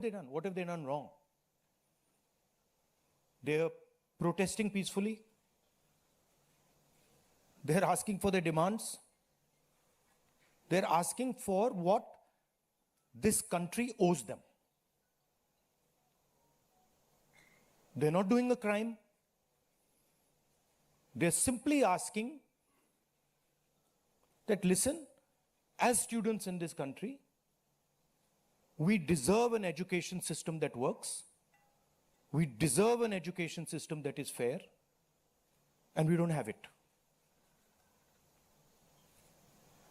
they done? What have they done wrong? They're protesting peacefully. They're asking for their demands. They're asking for what this country owes them. They're not doing a crime. They're simply asking that, listen, as students in this country, we deserve an education system that works. We deserve an education system that is fair, and we don't have it.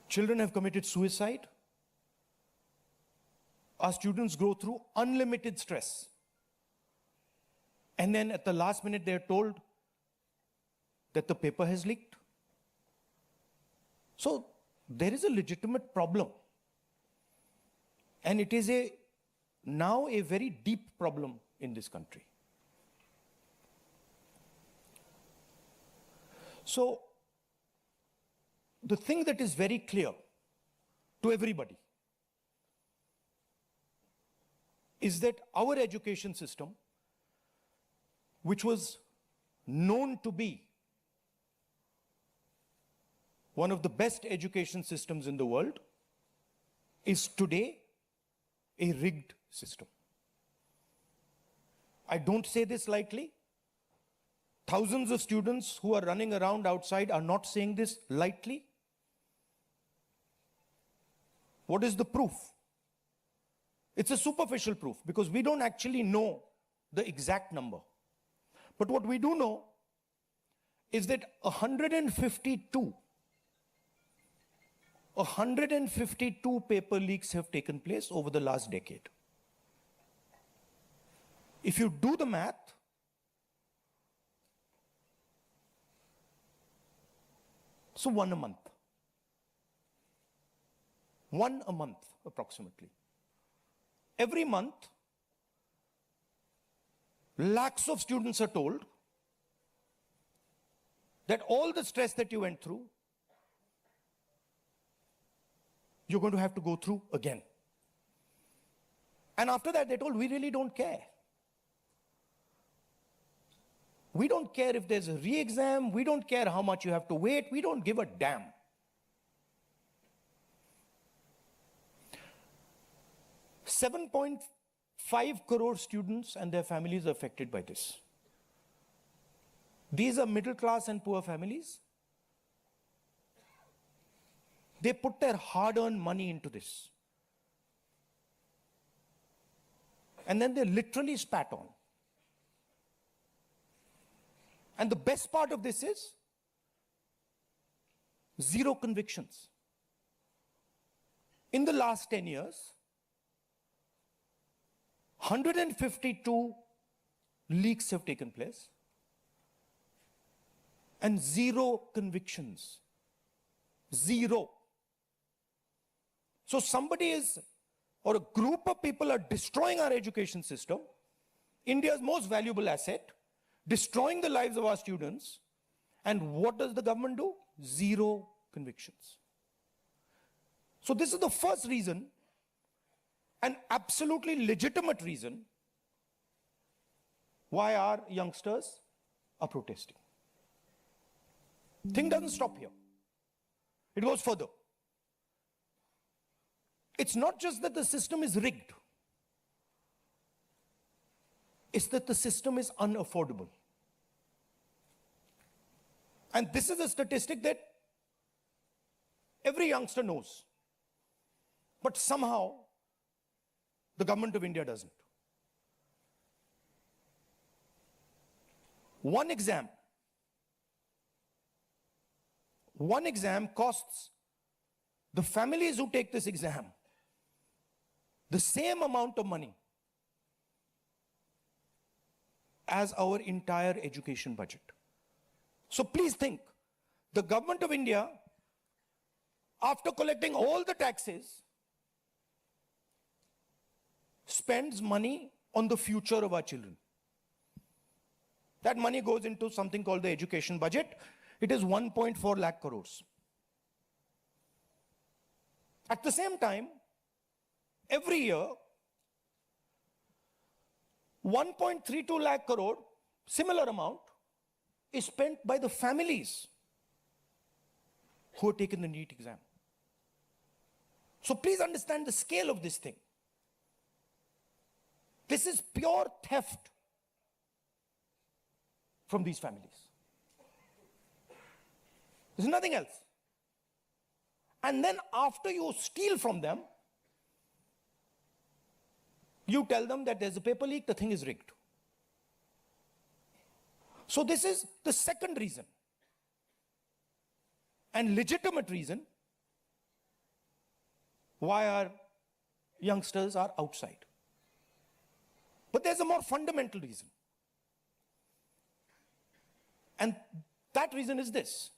Children have committed suicide. Our students go through unlimited stress. And then at the last minute, they're told that the paper has leaked. So there is a legitimate problem. And it is now a very deep problem in this country. So the thing that is very clear to everybody is that our education system, which was known to be one of the best education systems in the world, is today a rigged system. I don't say this lightly. Thousands of students who are running around outside are not saying this lightly. What is the proof? It's a superficial proof because we don't actually know the exact number. But what we do know is that 152 paper leaks have taken place over the last decade. If you do the math, so one a month. One a month, approximately. Every month, lakhs of students are told that all the stress that you went through, you're going to have to go through again. And after that, they're told, we really don't care. We don't care if there's a re-exam. We don't care how much you have to wait. We don't give a damn. $7.5 crore students and their families are affected by this. These are middle class and poor families. They put their hard-earned money into this. And then they're literally spat on. And the best part of this is zero convictions. In the last 10 years, 152 leaks have taken place and zero convictions. Zero. So somebody is, or a group of people are destroying our education system, India's most valuable asset, destroying the lives of our students, and what does the government do? Zero convictions. So this is the first reason, an absolutely legitimate reason, why our youngsters are protesting. Thing doesn't stop here. It goes further. It's not just that the system is rigged. It's that the system is unaffordable. And this is a statistic that every youngster knows. But somehow, the government of India doesn't. One exam costs the families who take this exam the same amount of money as our entire education budget. So please think, the government of India, after collecting all the taxes, spends money on the future of our children. That money goes into something called the education budget. It is 1.4 lakh crores. At the same time, every year, 1.32 lakh crore, similar amount, is spent by the families who have taken the NEET exam. So please understand the scale of this thing. This is pure theft from these families. There's nothing else. And then after you steal from them, you tell them that there's a paper leak, the thing is rigged. So this is the second reason, and legitimate reason, why our youngsters are outside. But there's a more fundamental reason. And that reason is this: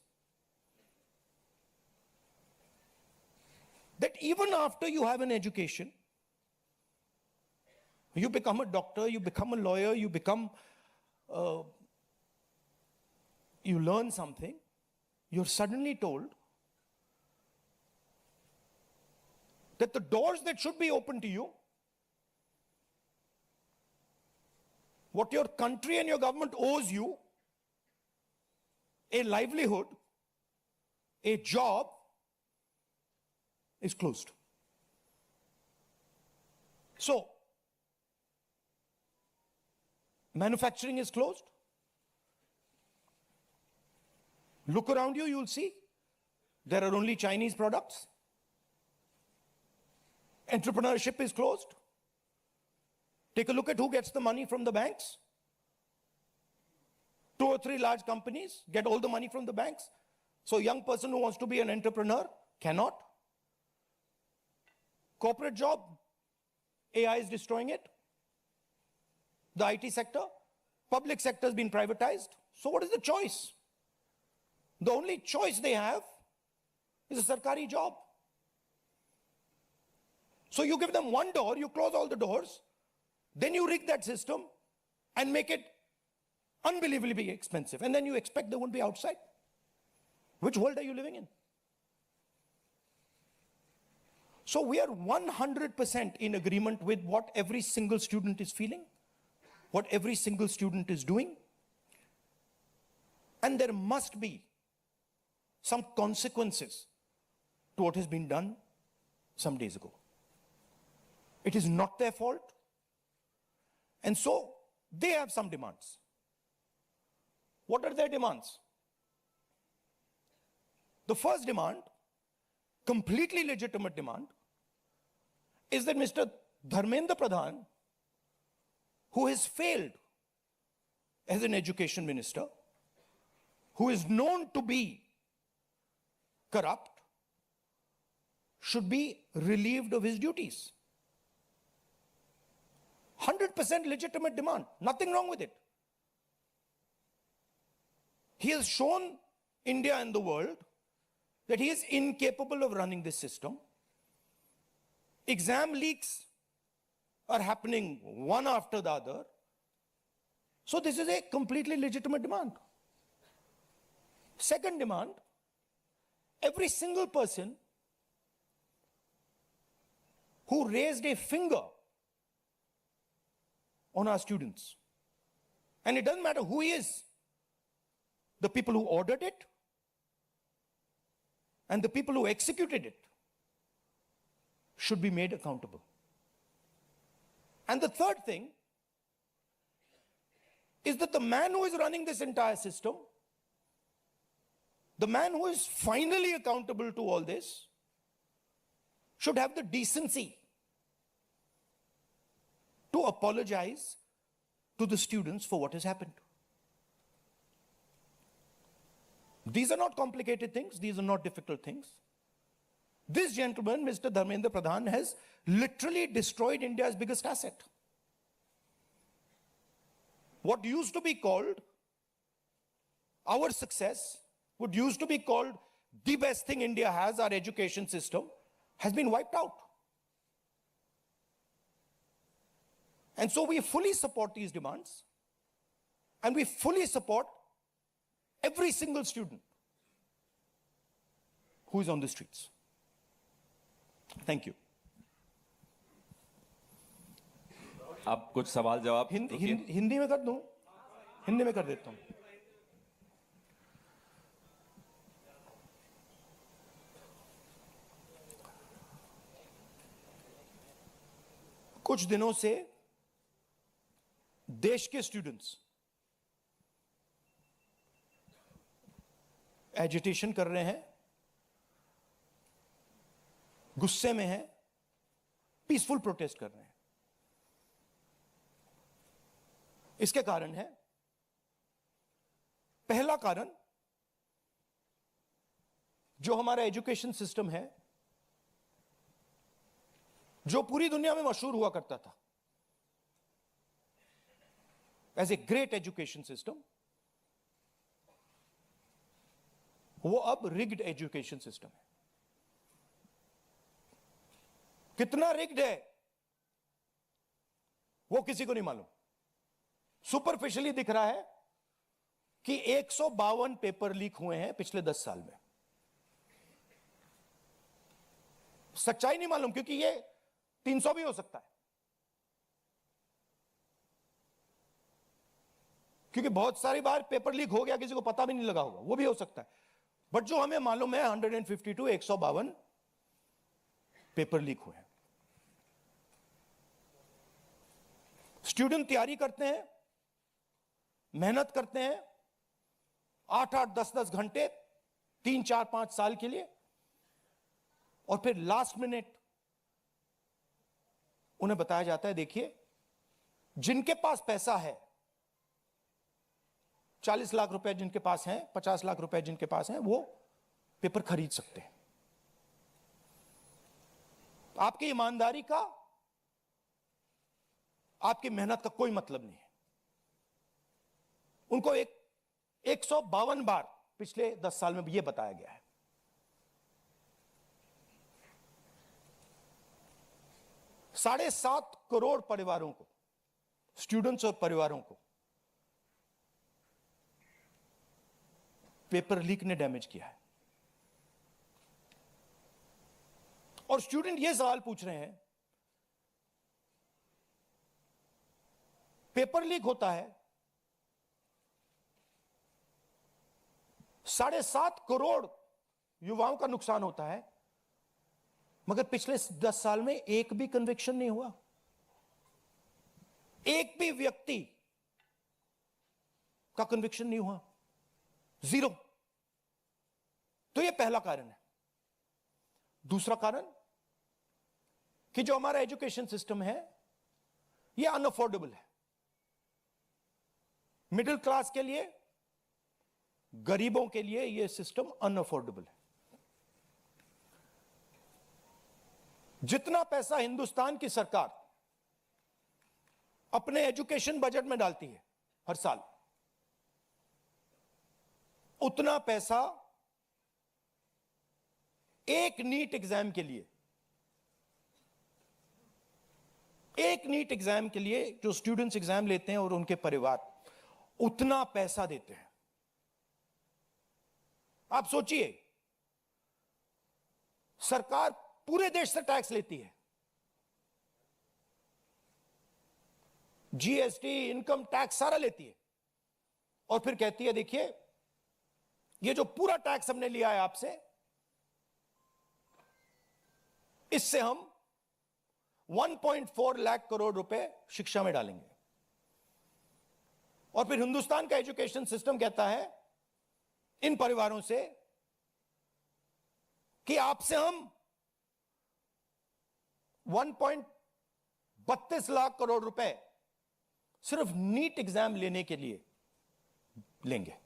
that even after you have an education, you become a doctor, you become a lawyer, you become, you learn something, you're suddenly told that the doors that should be open to you, what your country and your government owes you, a livelihood, a job, is closed. So, manufacturing is closed. Look around you, you'll see there are only Chinese products. Entrepreneurship is closed. Take a look at who gets the money from the banks. 2 or 3 large companies get all the money from the banks. So a young person who wants to be an entrepreneur cannot. Corporate job, AI is destroying it. The IT sector, public sector has been privatized. So what is the choice? The only choice they have is a sarkari job. So you give them one door, you close all the doors, then you rig that system and make it unbelievably expensive. And then you expect they won't be outside. Which world are you living in? So we are 100% in agreement with what every single student is feeling, what every single student is doing. And there must be some consequences to what has been done some days ago. It is not their fault. And so they have some demands. What are their demands? The first demand, completely legitimate demand, is that Mr. Dharmendra Pradhan, who has failed as an education minister, who is known to be corrupt, should be relieved of his duties. 100% legitimate demand, nothing wrong with it. He has shown India and the world that he is incapable of running this system. Exam leaks are happening one after the other. So this is a completely legitimate demand. Second demand, every single person who raised a finger on our students, and it doesn't matter who he is, the people who ordered it and the people who executed it should be made accountable. And the third thing is that the man who is running this entire system, the man who is finally accountable to all this, should have the decency to apologize to the students for what has happened. These are not complicated things. These are not difficult things. This gentleman, Mr. Dharmendra Pradhan, has literally destroyed India's biggest asset. What used to be called our success, what used to be called the best thing India has, our education system, has been wiped out. And so we fully support these demands, and we fully support every single student who is on the streets. Thank you. आप कुछ सवाल जवाब हिंदी में कर दूं? हिंदी में कर देता हूं। कुछ दिनों से देश के स्टूडेंट्स एजिटेशन कर रहे हैं, गुस्से में हैं, पीसफुल प्रोटेस्ट कर रहे हैं। इसके कारण है, पहला कारण, जो हमारा एजुकेशन सिस्टम है, जो पूरी दुनिया में मशहूर हुआ करता था as a great education system, वो अब रिग्ड एजुकेशन सिस्टम है। कितना रिग्ड है वो किसी को नहीं मालूम। सुपरफिशियली दिख रहा है कि 152 पेपर लीक हुए हैं पिछले 10 साल में। सच्चाई नहीं मालूम, क्योंकि ये 300 भी हो सकता है, क्योंकि बहुत सारी बार पेपर लीक हो गया, किसी को पता भी नहीं लगा होगा, वो भी हो सकता है। बट जो हमें मालूम है 152 152 पेपर लीक हुए हैं। स्टूडेंट तैयारी करते हैं, मेहनत करते हैं 8-8 10-10 घंटे 3-4-5 साल के लिए, और फिर लास्ट मिनट उन्हें बताया जाता है, देखिए जिनके पास पैसा है, 40 लाख रुपए जिनके पास हैं, 50 लाख रुपए जिनके पास हैं, वो पेपर खरीद सकते हैं। आपकी ईमानदारी का, आपकी मेहनत का कोई मतलब नहीं है। उनको 152 बार पिछले 10 साल में यह बताया गया है। $7.5 करोड़ परिवारों को, स्टूडेंट्स और परिवारों को पेपर लीक ने डैमेज किया है। और स्टूडेंट यह सवाल पूछ रहे हैं, पेपर लीक होता है, 7.5 करोड़ युवाओं का नुकसान होता है, मगर पिछले 10 साल में एक भी कन्विक्शन नहीं हुआ, एक भी व्यक्ति का कन्विक्शन नहीं हुआ, 0। तो यह पहला कारण है। दूसरा कारण कि जो हमारा एजुकेशन सिस्टम है यह अनअफोर्डेबल है। मिडिल क्लास के लिए, गरीबों के लिए यह सिस्टम अनअफोर्डेबल है। जितना पैसा हिंदुस्तान की सरकार अपने एजुकेशन बजट में डालती है हर साल, उतना पैसा एक नीट एग्जाम के लिए, जो स्टूडेंट्स एग्जाम लेते हैं और उनके परिवार, उतना पैसा देते हैं। आप सोचिए, सरकार पूरे देश से टैक्स लेती है, जीएसटी, इनकम टैक्स सारा लेती है, और फिर कहती है देखिए ये जो पूरा टैक्स हमने लिया है आपसे, इससे हम 1.4 लाख करोड़ रुपए शिक्षा में डालेंगे। और फिर हिंदुस्तान का एजुकेशन सिस्टम कहता है इन परिवारों से कि आपसे हम 1.32 लाख करोड़ रुपए सिर्फ नीट एग्जाम लेने के लिए लेंगे।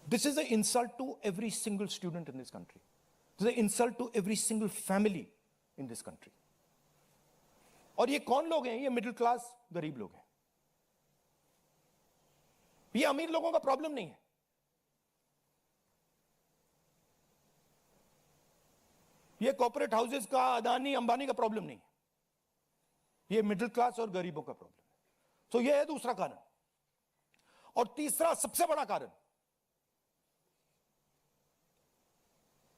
This is an insult to every single student in this country. This is an insult to every single family in this country. और ये कौन लोग हैं? ये मिडिल क्लास गरीब लोग हैं। ये अमीर लोगों का प्रॉब्लम नहीं है। ये कॉर्पोरेट हाउसेस का, अदानी अंबानी का प्रॉब्लम नहीं है। ये मिडिल क्लास और गरीबों का प्रॉब्लम है। तो ये है दूसरा कारण। और तीसरा सबसे बड़ा कारण,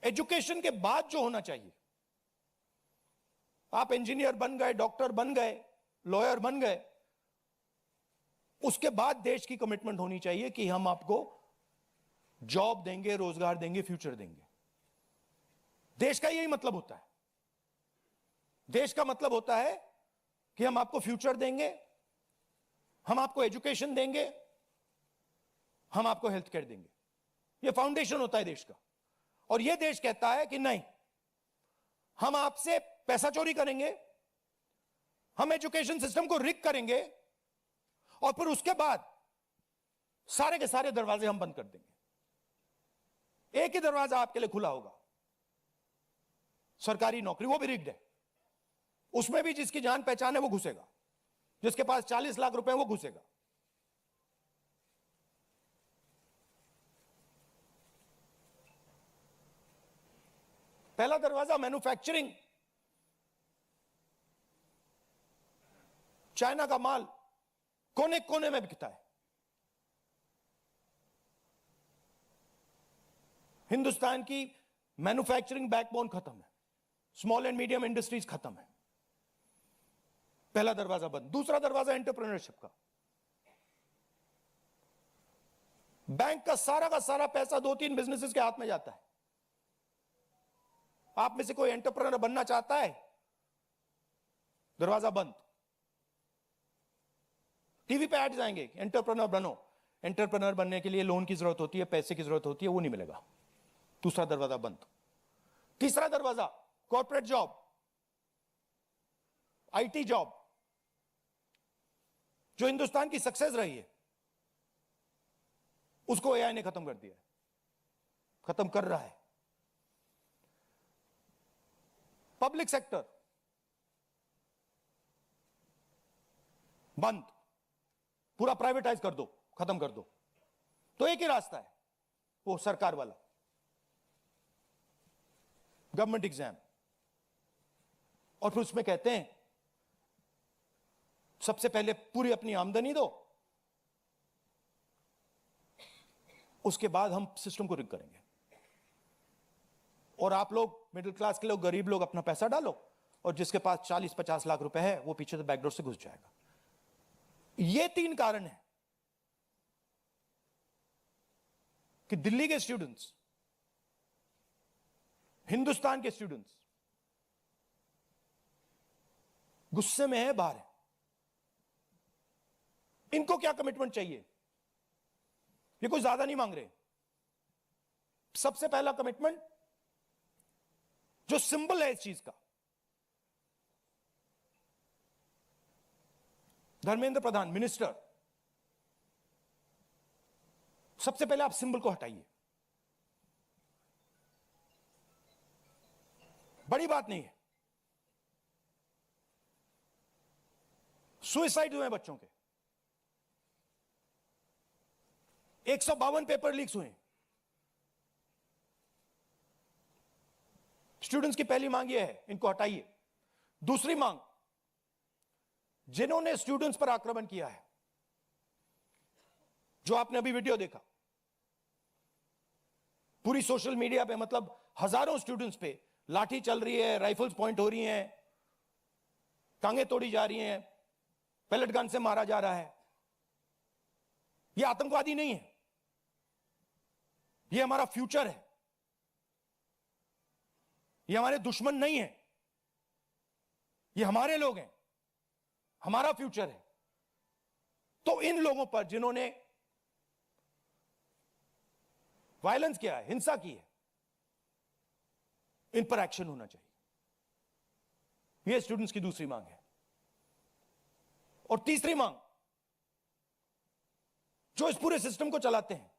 एजुकेशन के बाद जो होना चाहिए, आप इंजीनियर बन गए, डॉक्टर बन गए, लॉयर बन गए, उसके बाद देश की कमिटमेंट होनी चाहिए कि हम आपको जॉब देंगे, रोजगार देंगे, फ्यूचर देंगे। देश का यही मतलब होता है। देश का मतलब होता है कि हम आपको फ्यूचर देंगे, हम आपको एजुकेशन देंगे, हम आपको हेल्थ केयर देंगे। यह फाउंडेशन होता है देश का। और यह देश कहता है कि नहीं, हम आपसे पैसा चोरी करेंगे, हम एजुकेशन सिस्टम को रिग करेंगे और फिर उसके बाद सारे के सारे दरवाजे हम बंद कर देंगे। एक ही दरवाजा आपके लिए खुला होगा, सरकारी नौकरी, वो भी रिग्ड है। उसमें भी जिसकी जान पहचान है वो घुसेगा, जिसके पास 40 लाख रुपए वो घुसेगा। पहला दरवाजा मैन्युफैक्चरिंग, चाइना का माल कोने कोने में बिकता है, हिंदुस्तान की मैन्युफैक्चरिंग बैकबोन खत्म है, स्मॉल एंड मीडियम इंडस्ट्रीज खत्म है। पहला दरवाजा बंद। दूसरा दरवाजा एंटरप्रेन्योरशिप का। बैंक का सारा पैसा 2-3 बिजनेसेस के हाथ में जाता है। आप में से कोई एंटरप्रेन्योर बनना चाहता है, दरवाजा बंद। टीवी पे एड्स आएंगे, एंटरप्रेन्योर बनो। एंटरप्रेन्योर बनने के लिए लोन की जरूरत होती है, पैसे की जरूरत होती है, वो नहीं मिलेगा। दूसरा दरवाजा बंद। तीसरा दरवाजा कॉर्पोरेट जॉब, आईटी जॉब, जो हिंदुस्तान की सक्सेस रही है, उसको एआई ने खत्म कर दिया है, खत्म कर रहा है। पब्लिक सेक्टर बंद, पूरा प्राइवेटाइज कर दो, खत्म कर दो। तो एक ही रास्ता है, वो सरकार वाला, गवर्नमेंट एग्जाम। और फिर उसमें कहते हैं सबसे पहले पूरी अपनी आमदनी दो, उसके बाद हम सिस्टम को रिग करेंगे। और आप लोग मिडिल क्लास के लोग, गरीब लोग अपना पैसा डालो, और जिसके पास 40-50 लाख रुपए है वो पीछे से बैकडोर से घुस जाएगा। ये 3 कारण है कि दिल्ली के स्टूडेंट्स, हिंदुस्तान के स्टूडेंट्स गुस्से में है, बाहर है। इनको क्या कमिटमेंट चाहिए? ये कोई ज्यादा नहीं मांग रहे। सबसे पहला कमिटमेंट जो सिंबल है इस चीज का, धर्मेंद्र प्रधान मिनिस्टर, सबसे पहले आप सिंबल को हटाइए। बड़ी बात नहीं है। सुसाइड हुए बच्चों के, 152 पेपर लीक्स हुए। स्टूडेंट्स की पहली मांग यह है, इनको हटाइए। दूसरी मांग, जिन्होंने स्टूडेंट्स पर आक्रमण किया है, जो आपने अभी वीडियो देखा, पूरी सोशल मीडिया पे, मतलब हजारों स्टूडेंट्स पे लाठी चल रही है, राइफल्स पॉइंट हो रही हैं, टांगे तोड़ी जा रही हैं, पेलेट गन से मारा जा रहा है। यह आतंकवादी नहीं है, यह हमारा फ्यूचर है, ये हमारे दुश्मन नहीं है, ये हमारे लोग हैं, हमारा फ्यूचर है। तो इन लोगों पर जिन्होंने वायलेंस किया है, हिंसा की है, इन पर एक्शन होना चाहिए। यह स्टूडेंट्स की दूसरी मांग है। और तीसरी मांग, जो इस पूरे सिस्टम को चलाते हैं,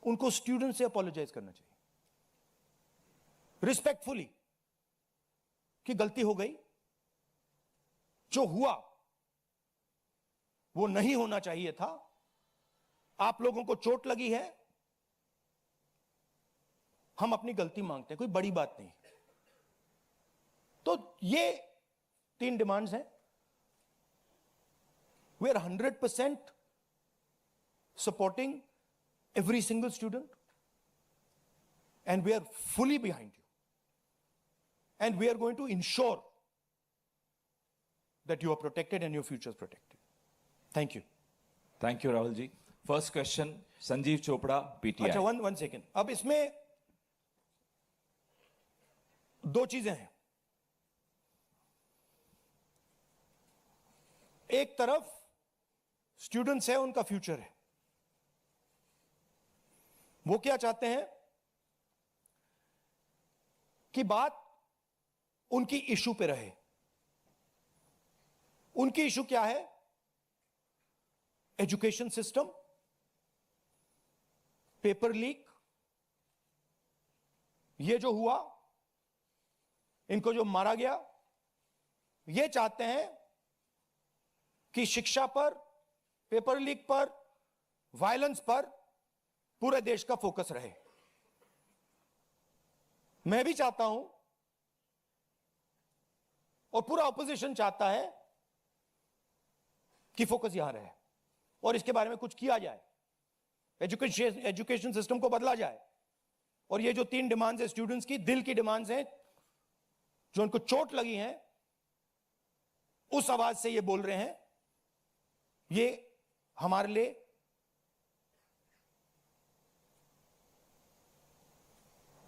उनको स्टूडेंट से अपोलोजाइज करना चाहिए रिस्पेक्टफुली, कि गलती हो गई, जो हुआ वो नहीं होना चाहिए था, आप लोगों को चोट लगी है, हम अपनी गलती मांगते हैं, कोई बड़ी बात नहीं। तो ये 3 डिमांड्स हैं। We are 100% supporting every single student, and we are fully behind you. And we are going to ensure that you are protected and your future is protected. Thank you. Thank you Rahul ji. First question Sanjeev Chopra PTI. अच्छा, one second. अब इसमें दो चीजें हैं. एक तरफ students है, उनका फ्यूचर है. वो क्या चाहते हैं कि बात उनकी इशू पे रहे. उनकी इशू क्या है? एजुकेशन सिस्टम, पेपर लीक, ये जो हुआ, इनको जो मारा गया, ये चाहते हैं कि शिक्षा पर, पेपर लीक पर, वायलेंस पर पूरे देश का फोकस रहे. मैं भी चाहता हूं और पूरा ऑपोजिशन चाहता है कि फोकस यहां रहे और इसके बारे में कुछ किया जाए. एजुकेशन सिस्टम को बदला जाए. और ये जो 3 डिमांड्स है स्टूडेंट्स की, दिल की डिमांड्स हैं, जो उनको चोट लगी हैं, उस आवाज से ये बोल रहे हैं. ये हमारे लिए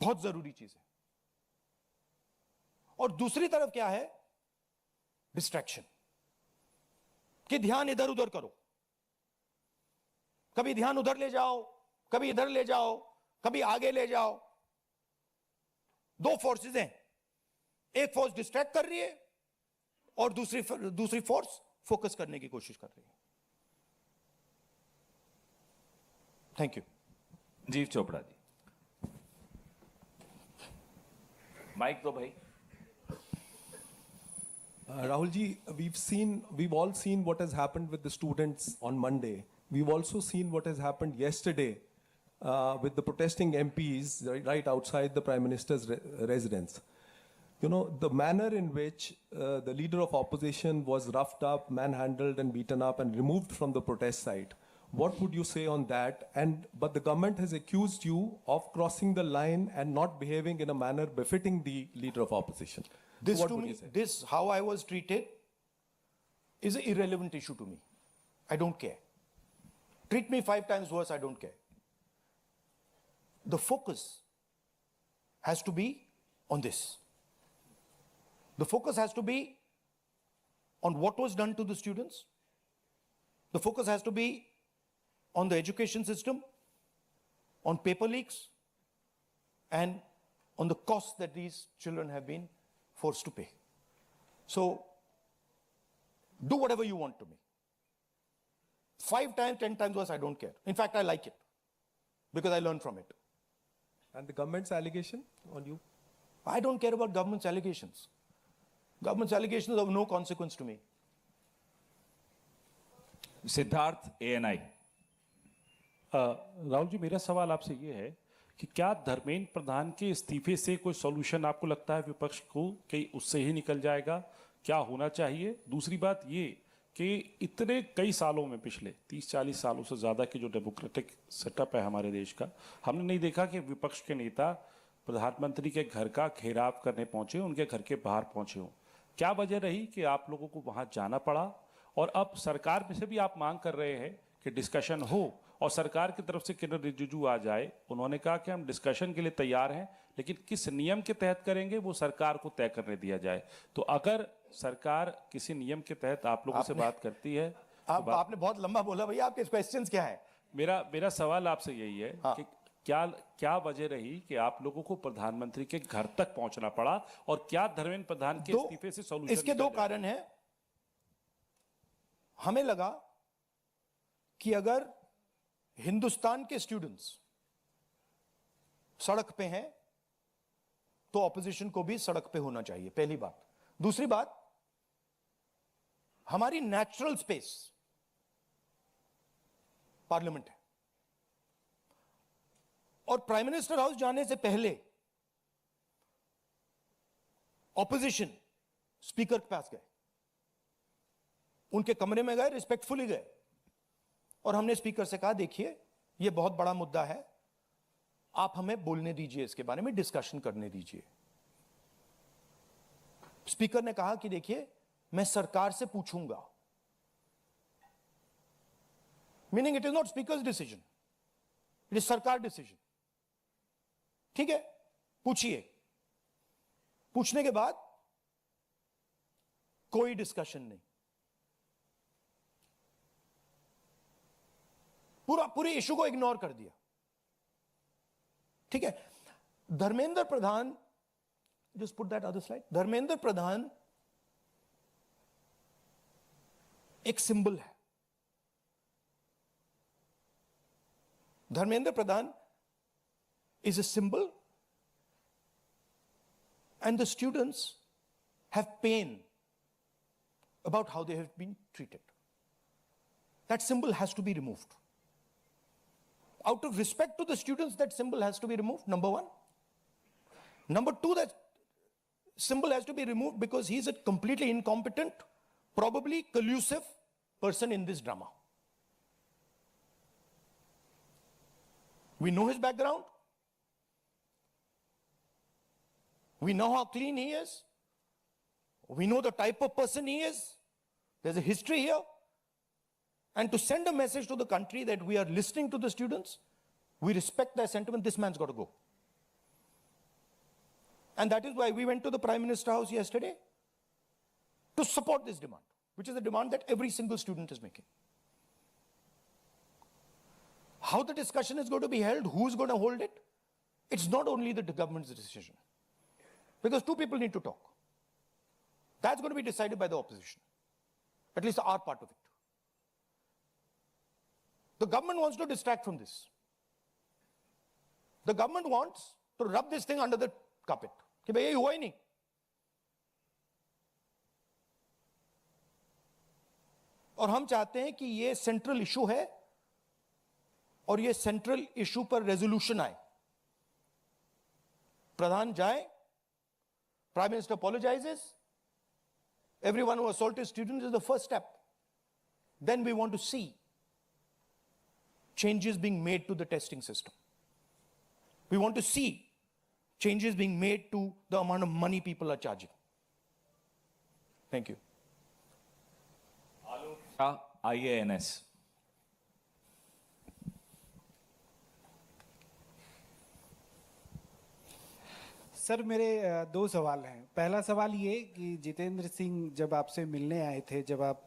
बहुत जरूरी चीज है. और दूसरी तरफ क्या है? डिस्ट्रैक्शन. कि ध्यान इधर उधर करो, कभी ध्यान उधर ले जाओ, कभी इधर ले जाओ, कभी आगे ले जाओ. 2 फोर्सेस हैं. एक फोर्स डिस्ट्रैक्ट कर रही है और दूसरी फोर्स फोकस करने की कोशिश कर रही है. Thank you. जीव चोपड़ा जी. माइक दो भाई. Rahul ji, we've all seen what has happened with the students on Monday. We've also seen what has happened yesterday with the protesting MPs right outside the Prime Minister's residence. You know, the manner in which the leader of opposition was roughed up, manhandled and beaten up and removed from the protest site. What would you say on that? But the government has accused you of crossing the line and not behaving in a manner befitting the leader of opposition. This So what to would me, you say? this how I was treated is an irrelevant issue to me. I don't care. Treat me 5 times worse, I don't care. The focus has to be on this. The focus has to be on what was done to the students. The focus has to be on the education system, on paper leaks, and on the costs that these children have been forced to pay. So, do whatever you want to me. 5 times, 10 times worse, I don't care. In fact, I like it because I learn from it. And the government's allegation on you? I don't care about government's allegations. Government's allegations have no consequence to me. Siddharth ANI. Rahul ji, मेरा सवाल आपसे ये है कि क्या धर्मेंद्र प्रधान के इस्तीफे से कोई सॉल्यूशन आपको लगता है विपक्ष को कि उससे ही निकल जाएगा? क्या होना चाहिए? दूसरी बात ये कि इतने कई सालों में, पिछले 30-40 सालों से ज़्यादा की जो डेमोक्रेटिक सेटअप है हमारे देश का, हमने नहीं देखा कि विपक्ष के नेता प्रधानमंत्री के घर का घेराव करने पहुंचे, उनके घर के बाहर पहुंचे हों. क्या वजह रही कि आप लोगों को वहां जाना पड़ा? और अब सरकार में से भी आप मांग कर रहे हैं कि डिस्कशन हो और सरकार की तरफ से किरण रिजिजू आ जाए. उन्होंने कहा कि हम डिस्कशन के लिए तैयार हैं, लेकिन किस नियम के तहत करेंगे वो सरकार को तय करने दिया जाए. तो अगर सरकार किसी नियम के तहत आप लोगों से बात करती है, आपने बहुत लंबा बोला भैया. आपके क्वेश्चंस क्या है? मेरा सवाल आपसे यही है कि क्या वजह रही कि आप लोगों को प्रधानमंत्री के घर तक पहुंचना पड़ा और क्या धर्मेंद्र प्रधान के इस्तीफे से सॉल्यूशन? इसके 2 कारण हैं. हमें लगा कि अगर हिंदुस्तान के स्टूडेंट्स सड़क पे हैं तो ऑपोजिशन को भी सड़क पे होना चाहिए. पहली बात. दूसरी बात, हमारी नेचुरल स्पेस पार्लियामेंट है और प्राइम मिनिस्टर हाउस जाने से पहले ऑपोजिशन स्पीकर के पास गए, उनके कमरे में गए, रिस्पेक्टफुली गए और हमने स्पीकर से कहा, देखिए ये बहुत बड़ा मुद्दा है, आप हमें बोलने दीजिए, इसके बारे में डिस्कशन करने दीजिए। स्पीकर ने कहा कि देखिए मैं सरकार से पूछूंगा, meaning it is not speakers decision, it is सरकार डिसीजन। ठीक है, पूछिए। पूछने के बाद कोई डिस्कशन नहीं, पूरे इशू को इग्नोर कर दिया। ठीक है, Dharmendra Pradhan, just put that other slide, Dharmendra Pradhan एक सिंबल है। धर्मेंद्र प्रधान is a symbol, and the students have pain about how they have been treated. That symbol has to be removed. Out of respect to the students, that symbol has to be removed, number one. Number two, that symbol has to be removed because he's a completely incompetent, probably collusive person in this drama. We know his background. We know how clean he is. We know the type of person he is. There's a history here. And to send a message to the country that we are listening to the students, we respect their sentiment, this man's got to go. And that is why we went to the Prime Minister House yesterday to support this demand, which is a demand that every single student is making. How the discussion is going to be held, who's going to hold it, it's not only the government's decision. Because two people need to talk. That's going to be decided by the opposition, at least our part of it. The government wants to distract from this. The government wants to rub this thing under the carpet. कि भाई ये हुआ ही नहीं. और हम चाहते हैं कि ये सेंट्रल इशू है और ये सेंट्रल इशू पर रेजोल्यूशन आए. प्रधान जाए, Prime Minister apologizes, everyone who assaulted students is the first step. Then we want to see changes being made to the testing system. We want to see changes being made to the amount of money people are charging. Thank you. IANS. Sir मेरे दो सवाल हैं. पहला सवाल ये कि जितेंद्र सिंह जब आपसे मिलने आए थे, जब आप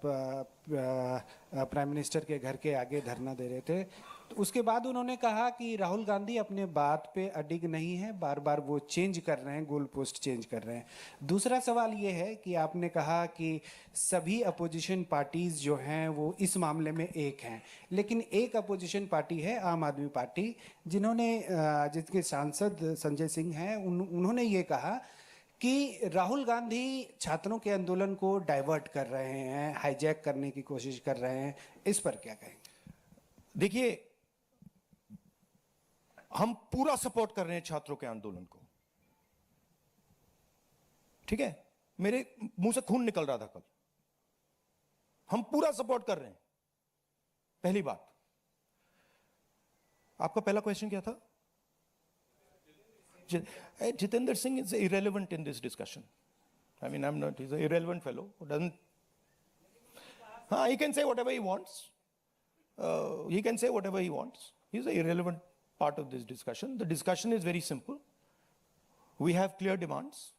प्राइम मिनिस्टर के घर के आगे धरना दे रहे थे, तो उसके बाद उन्होंने कहा कि राहुल गांधी अपने बात पे अडिग नहीं है, बार बार वो चेंज कर रहे हैं, गोल पोस्ट चेंज कर रहे हैं. दूसरा सवाल ये है कि आपने कहा कि सभी अपोजिशन पार्टीज जो हैं वो इस मामले में एक हैं, लेकिन एक अपोजिशन पार्टी है आम आदमी पार्टी, जिसके सांसद संजय सिंह हैं, उन्होंने ये कहा कि राहुल गांधी छात्रों के आंदोलन को डाइवर्ट कर रहे हैं, हाईजैक करने की कोशिश कर रहे हैं. इस पर क्या कहेंगे? देखिए, हम पूरा सपोर्ट कर रहे हैं छात्रों के आंदोलन को. ठीक है, मेरे मुंह से खून निकल रहा था कल. हम पूरा सपोर्ट कर रहे हैं. पहली बात. आपका पहला क्वेश्चन क्या था? Jitendra Singh is irrelevant in this discussion. I mean, he's an irrelevant fellow who doesn't. He can say whatever he wants. He can say whatever he wants. He's an irrelevant part of this discussion. The discussion is very simple. We have clear demands.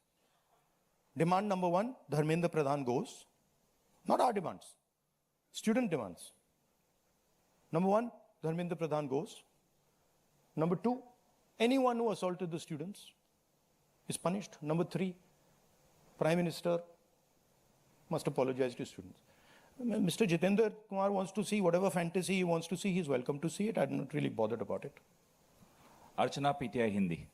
Demand number one, Dharmendra Pradhan goes. Not our demands, student demands. Number one, Dharmendra Pradhan goes. Number two, anyone who assaulted the students is punished. Number three, Prime Minister must apologize to students. Mr. Jitendra Kumar wants to see whatever fantasy he wants to see. He's welcome to see it. I'm not really bothered about it. Archana, PTI Hindi.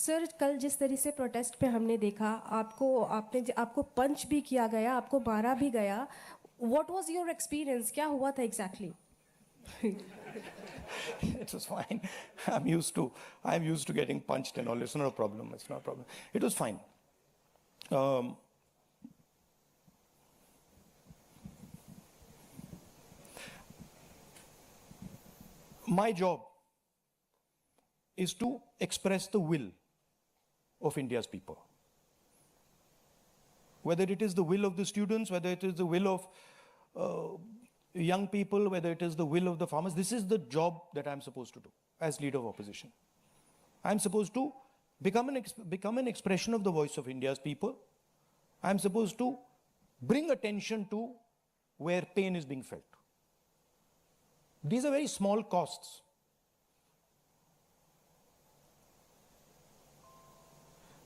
Sir, कल जिस तरह से protest पे हमने देखा, आपको पंच भी किया गया, आपको मारा भी गया. What was your experience? क्या हुआ था exactly? It was fine. I'm used to getting punched and all. It's not a problem. It's not a problem. It was fine. My job is to express the will of India's people. Whether it is the will of the students, whether it is the will of young people, whether it is the will of the farmers, this is the job that I'm supposed to do as leader of opposition. I'm supposed to become an expression of the voice of India's people. I'm supposed to bring attention to where pain is being felt. These are very small costs.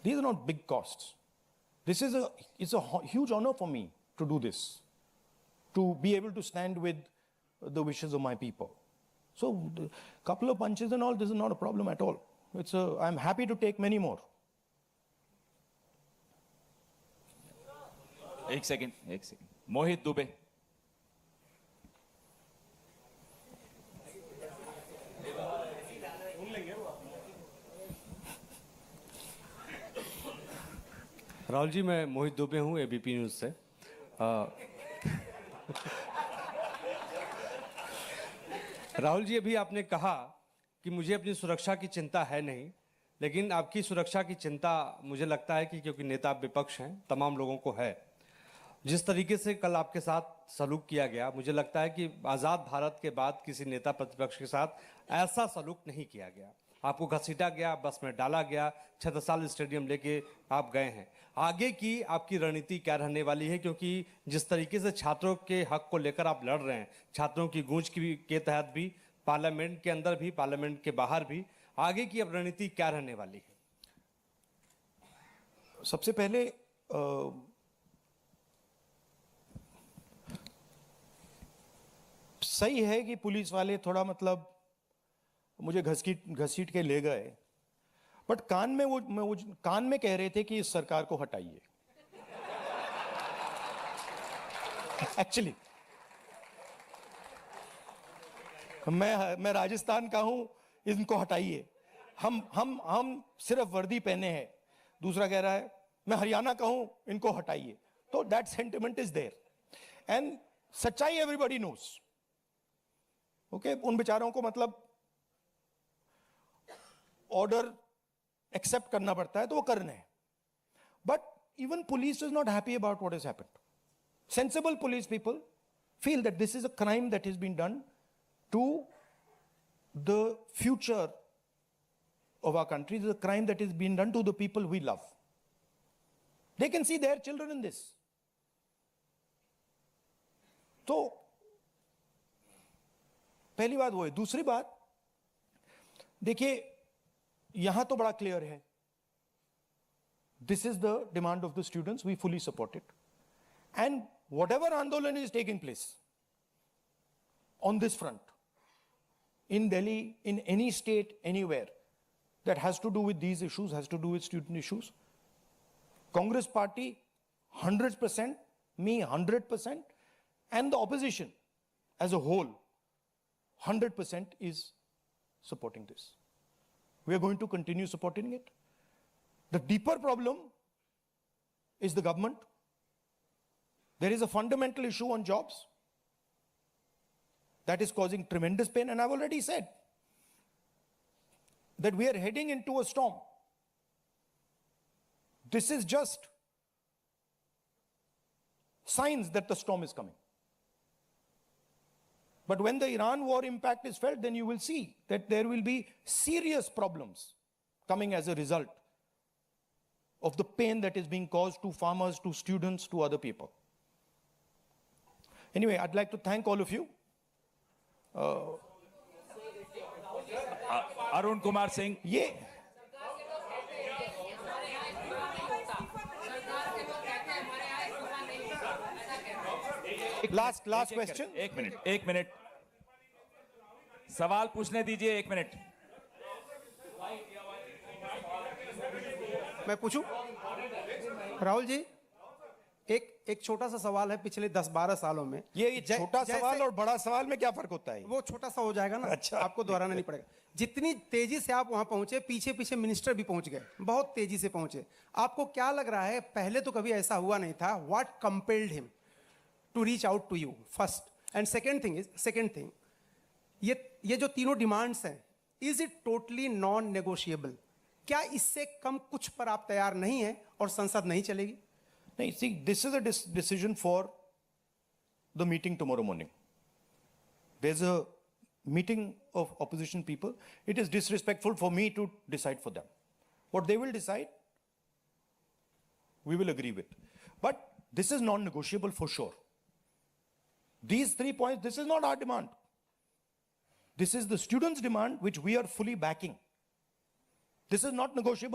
These are not big costs. It's a huge honor for me to do this, to be able to stand with the wishes of my people. So, a couple of punches and all, this is not a problem at all. I'm happy to take many more. एक second मोहित दुबे. राहुल जी, मैं मोहित दुबे हूँ ABP news से. राहुल जी, अभी आपने कहा कि मुझे अपनी सुरक्षा की चिंता है नहीं, लेकिन आपकी सुरक्षा की चिंता मुझे लगता है कि क्योंकि नेता विपक्ष हैं, तमाम लोगों को है. जिस तरीके से कल आपके साथ सलूक किया गया, मुझे लगता है कि आज़ाद भारत के बाद किसी नेता प्रतिपक्ष के साथ ऐसा सलूक नहीं किया गया. आपको घसीटा गया, बस में डाला गया, छत्रसाल स्टेडियम लेके आप गए हैं. आगे की आपकी रणनीति क्या रहने वाली है? क्योंकि जिस तरीके से छात्रों के हक को लेकर आप लड़ रहे हैं, छात्रों की गूंज के तहत भी, पार्लियामेंट के अंदर भी, पार्लियामेंट के बाहर भी, आगे की अब रणनीति क्या रहने वाली है? सबसे पहले सही है कि पुलिस वाले थोड़ा मतलब मुझे घसीट के ले गए, बट कान में कह रहे थे कि इस सरकार को हटाइए. एक्चुअली मैं राजस्थान का हूं, इनको हटाइए. हम सिर्फ वर्दी पहने हैं. दूसरा कह रहा है मैं हरियाणा का हूं, इनको हटाइए. तो that sentiment is there and सच्चाई एवरीबॉडी नोस. ओके, उन बेचारों को मतलब ऑर्डर एक्सेप्ट करना पड़ता है, तो वो करने हैं. But even police is not happy about what has happened. Sensible police people feel that this is a crime that has been done to the future of our country. This is a crime that is being done to the people we love. They can see their children in this. तो पहली बात वो है. दूसरी बात देखिए, यहां तो बड़ा क्लियर है. This is the demand of the students. We fully support it. And whatever Andolan is taking place on this front, in Delhi, in any state, anywhere, that has to do with these issues, has to do with student issues, Congress party, 100%, me 100%, and the opposition as a whole, 100% is supporting this. We are going to continue supporting it. The deeper problem is the government. There is a fundamental issue on jobs that is causing tremendous pain, and I've already said that we are heading into a storm. This is just signs that the storm is coming. But when the Iran war impact is felt, then you will see that there will be serious problems coming as a result of the pain that is being caused to farmers, to students, to other people. Anyway, I'd like to thank all of you. Arun Kumar Singh. ये last question. एक minute सवाल पूछने दीजिए. 1 minute. मैं पूछूं? राहुल जी, एक छोटा सा सवाल है. पिछले 10-12 सालों में ये छोटा सवाल और बड़ा सवाल में क्या फर्क होता है? वो छोटा सा हो जाएगा ना. अच्छा. आपको दोहराना नहीं पड़ेगा. जितनी तेजी से आप वहां पहुंचे, पीछे पीछे मिनिस्टर भी पहुंच गए, बहुत तेजी से पहुंचे. आपको क्या लग रहा है, पहले तो कभी ऐसा हुआ नहीं था? What compelled him to reach out to you first? And second thing, ये जो तीनों डिमांड्स हैं, is it totally non negotiable? क्या इससे कम कुछ पर आप तैयार नहीं हैं और संसद नहीं चलेगी? Now, see, this is a decision for the meeting tomorrow morning. There's a meeting of opposition people. It is disrespectful for me to decide for them. What they will decide, we will agree with. But this is non-negotiable for sure. These 3 points, this is not our demand. This is the students' demand, which we are fully backing. This is not negotiable.